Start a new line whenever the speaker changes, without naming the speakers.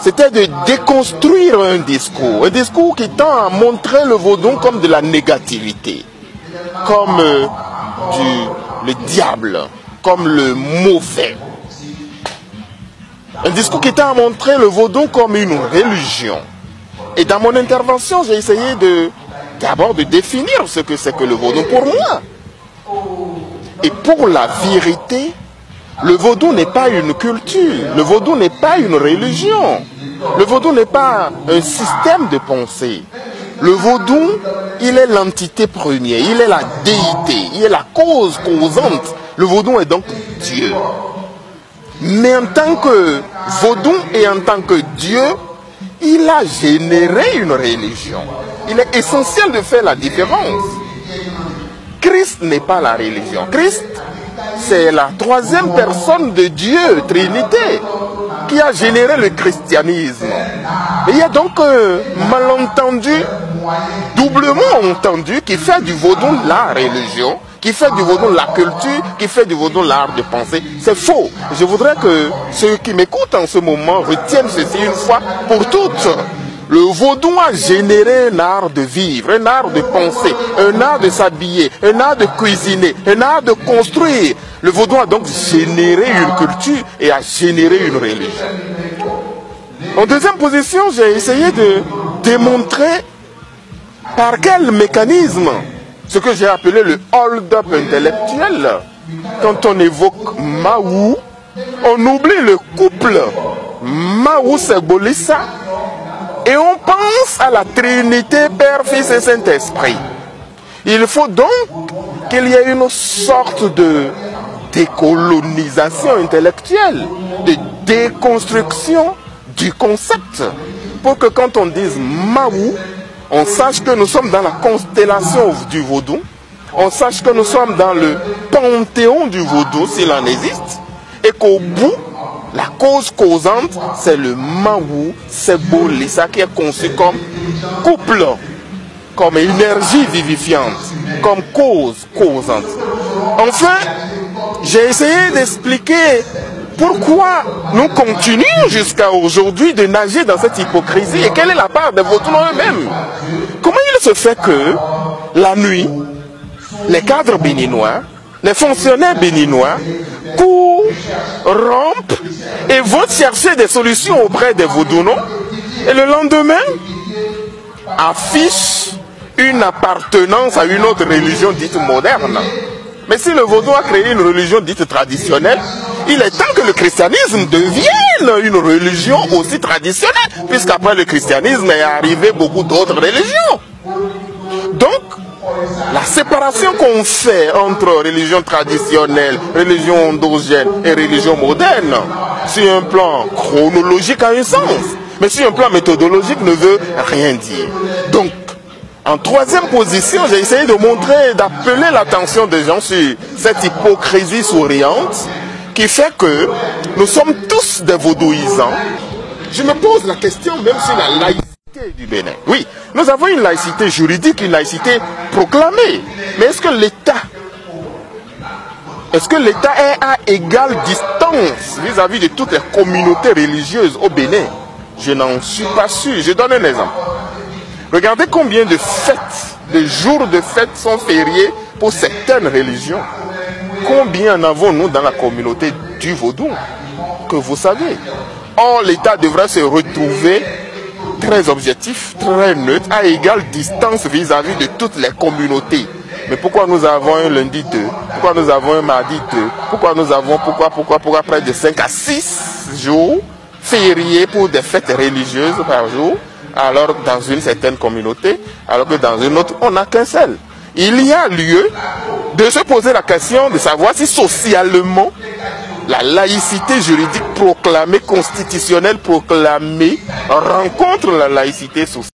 c'était de déconstruire un discours qui tend à montrer le vaudou comme de la négativité, comme le diable, comme le mauvais. Un discours qui tend à montrer le vaudou comme une religion. Et dans mon intervention, j'ai essayé d'abord de définir ce que c'est que le vaudou pour moi. Et pour la vérité, le vaudou n'est pas une culture, le vaudou n'est pas une religion, le vaudou n'est pas un système de pensée. Le vaudou, il est l'entité première, il est la déité, il est la cause causante. Le vaudou est donc Dieu. Mais en tant que vaudou et en tant que Dieu, il a généré une religion. Il est essentiel de faire la différence. Christ n'est pas la religion. Christ, c'est la troisième personne de Dieu, Trinité, qui a généré le christianisme. Et il y a donc un malentendu, doublement entendu, qui fait du vaudou la religion, qui fait du vaudou la culture, qui fait du vaudou l'art de penser. C'est faux. Je voudrais que ceux qui m'écoutent en ce moment retiennent ceci une fois pour toutes. Le vaudou a généré un art de vivre, un art de penser, un art de s'habiller, un art de cuisiner, un art de construire. Le vaudou a donc généré une culture et a généré une religion. En deuxième position, j'ai essayé de démontrer par quel mécanisme, ce que j'ai appelé le hold-up intellectuel, quand on évoque Mahou, on oublie le couple Mahou-Segbolissa et on pense à la Trinité, Père, Fils et Saint-Esprit. Il faut donc qu'il y ait une sorte de décolonisation intellectuelle, de déconstruction du concept, pour que quand on dise Mahou, on sache que nous sommes dans la constellation du vaudou, on sache que nous sommes dans le panthéon du vaudou, s'il en existe, et qu'au bout, la cause causante, c'est le Mahou Segbolissa qui est conçu comme couple, comme énergie vivifiante, comme cause causante. Enfin, j'ai essayé d'expliquer pourquoi nous continuons jusqu'à aujourd'hui de nager dans cette hypocrisie et quelle est la part des vaudous eux-mêmes. Comment il se fait que la nuit, les cadres béninois, les fonctionnaires béninois courent, rampent et vont chercher des solutions auprès des vaudous, non? Et le lendemain, affichent une appartenance à une autre religion dite moderne. Mais si le vaudou a créé une religion dite traditionnelle, il est temps que le christianisme devienne une religion aussi traditionnelle, puisqu'après le christianisme est arrivé beaucoup d'autres religions. Donc, la séparation qu'on fait entre religion traditionnelle, religion endogène et religion moderne, sur un plan chronologique a un sens, mais sur un plan méthodologique ne veut rien dire. Donc, en troisième position, j'ai essayé de montrer, d'appeler l'attention des gens sur cette hypocrisie souriante qui fait que nous sommes tous des vaudouisants. Je me pose la question même sur la laïcité du Bénin. Oui, nous avons une laïcité juridique, une laïcité proclamée. Mais est-ce que l'État est à égale distance vis-à-vis de toutes les communautés religieuses au Bénin? Je n'en suis pas sûr. Je donne un exemple. Regardez combien de fêtes, de jours de fêtes sont fériés pour certaines religions. Combien en avons-nous dans la communauté du vaudou? Que vous savez. Or, l'État devrait se retrouver très objectif, très neutre, à égale distance vis-à-vis de toutes les communautés. Mais pourquoi nous avons un lundi 2? Pourquoi nous avons un mardi 2? Pourquoi nous avons, pourquoi près de 5 à 6 jours fériés pour des fêtes religieuses par jour? Alors dans une certaine communauté, alors que dans une autre, on n'a qu'un seul. Il y a lieu de se poser la question de savoir si socialement, la laïcité juridique proclamée, constitutionnelle proclamée, rencontre la laïcité sociale.